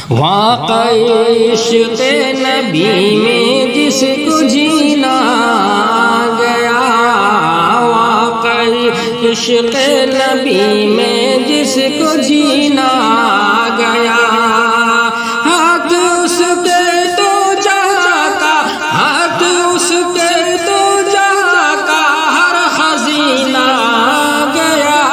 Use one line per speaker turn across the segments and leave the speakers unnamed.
واقعی عشق نبی میں جس کو جینا گیا، واقعی عشق نبی میں جس کو جینا گیا، ہاتھ اس کے تو جاتا، ہاتھ اس کے تو جاتا ہر خزینہ گیا،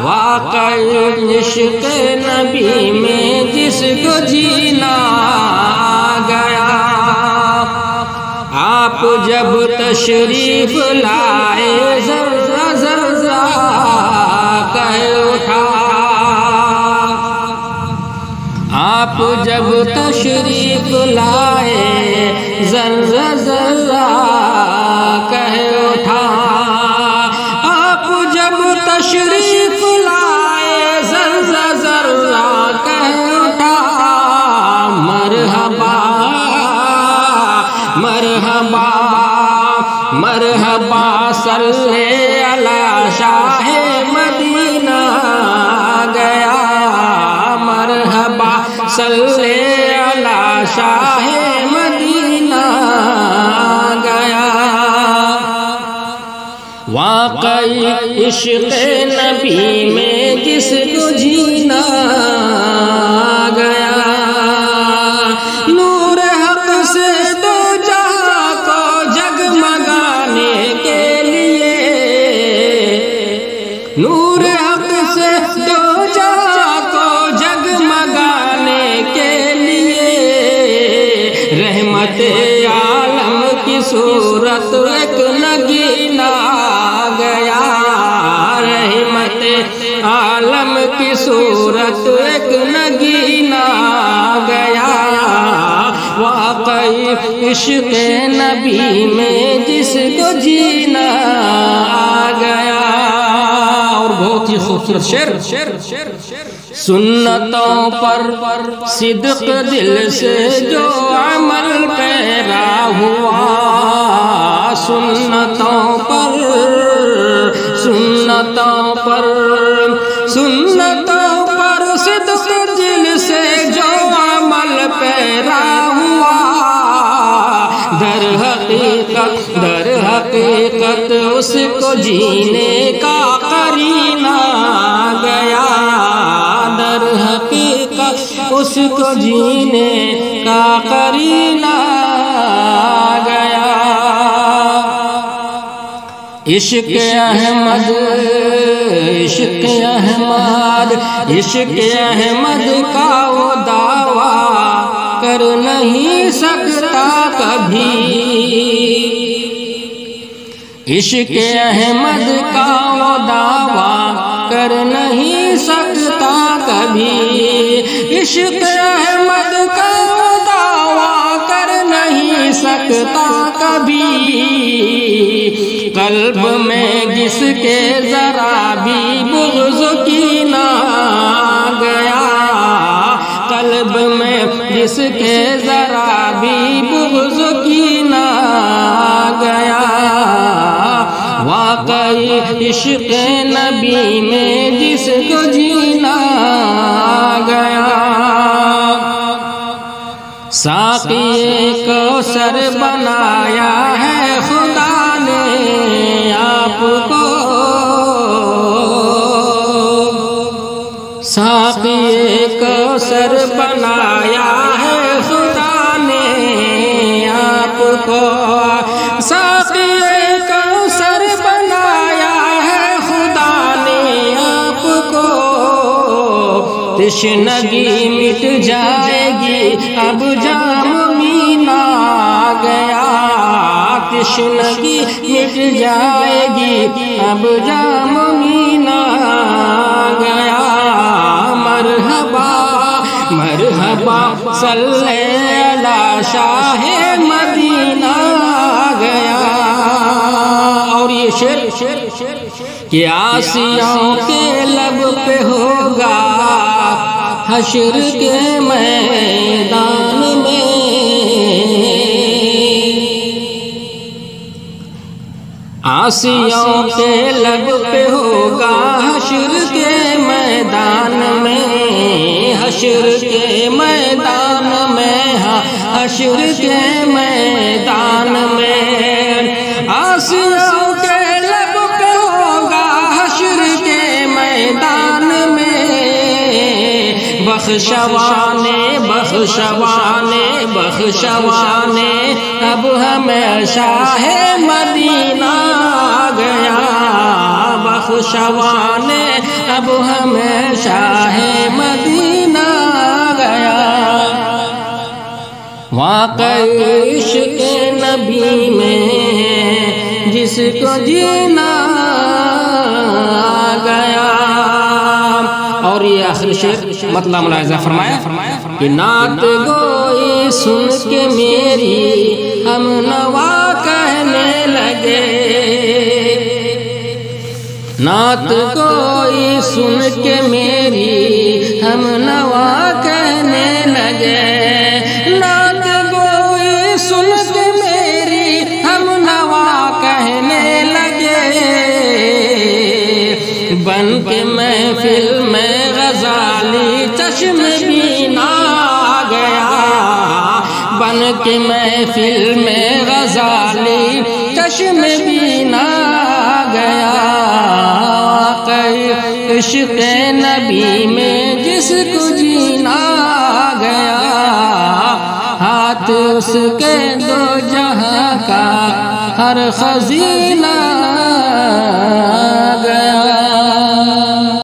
واقعی عشق نبی میں جس کو جینا گیا۔ آپ جب تشریف لائے ذرہ ذرہ کہہ اٹھا، آپ جب تشریف لائے ذرہ ذرہ کہہ اٹھا، آپ جب تشریف لائے ذرہ ذرہ کہہ اٹھا، مرحبا مرحبا مرحبا صلی علی شاہ مدینہ گیا، مرحبا صلی علی شاہ مدینہ گیا۔ واقعی عشق نبی میں جس کو جینا گیا، نور حق سے دو جہاں کو جگمگانے کے لیے، نور حق سے دو جہاں کو جگمگانے کے لیے، رحمت عالم کی صورت ایک نگینا گیا، رحمت عالم کی صورت ایک نگینا گیا، واقعی عشق نبی میں جس کو جینا گیا۔ اور بہت ہی خوبصورت شعر، سنتوں پر صدق دل سے جو عمل پیرا ہوا، سنتوں پر سنتوں پر سنتوں پر صدق دل سے جو عمل پیرا ہوا، در حقیقت اس کو جینے کا قرینہ گیا، در حقیقت اس کو جینے کا قرینہ گیا۔ عشق احمد عشق احمد عشق احمد کا وہ دعویٰ کر نہیں سکتا کبھی، عشق احمد کا وہ دعویٰ کر نہیں سکتا کبھی، عشق احمد کا وہ دعویٰ کر نہیں سکتا کبھی، قلب میں جس کے ذرا بھی بغض کینہ گیا، قلب میں جس کے ذرا بھی بغض کینہ گیا، واقعی عشق نبی میں جس کو جینا گیا۔ ساقی کوثر بنایا ہے خدا نے آپ کو، ساقی کوثر بنایا ہے خدا نے آپ کو، ساقی کوثر بنایا ہے خدا نے آپ کو، تشنگی مٹ جائے گی اب جام مینا گیا، تشنگی مٹ جائے گی اب جام مینا گیا، مرحبا مرحبا صلی علی شاہ مدینہ گیا۔ اور یہ شعر کہ عاصیوں کے لب پہ ہوگا حشر کے میدان میں، عاصیوں کے لب پہ ہوگا حشر کے میدان میں، حشر کے میدان میں، ہاں حشر کے میدان میں آسیوں کے لب پہ ہوگا حشر کے میدان میں، بخشوانے بخشوانے بخشوانے اب ہمیں شاہ مدینہ آ گیا، بخشوانے اب ہمیں شاہ مدینہ آ گیا۔ واقعی عشق نبی میں جس کو جینا آ گیا۔ اور یہ آخری شعر مطلع ملاحظہ فرمایا کہ نعت گوئی سن کے میری ہم نوا کہنے لگے، نعت گوئی سن کے میری ہم نوا کہنے لگے، نعت گوئی سن کے میری ہم نوا کہنے لگے، بن کے محفل میں غزالی چشم بینا آ گیا، بن کے محفل میں غزالی چشم بینا آ گیا۔ عشق نبی میں جس کو جینا آ گیا، ہاتھ اس کے دو جہاں کا ہر خزینہ آ گیا۔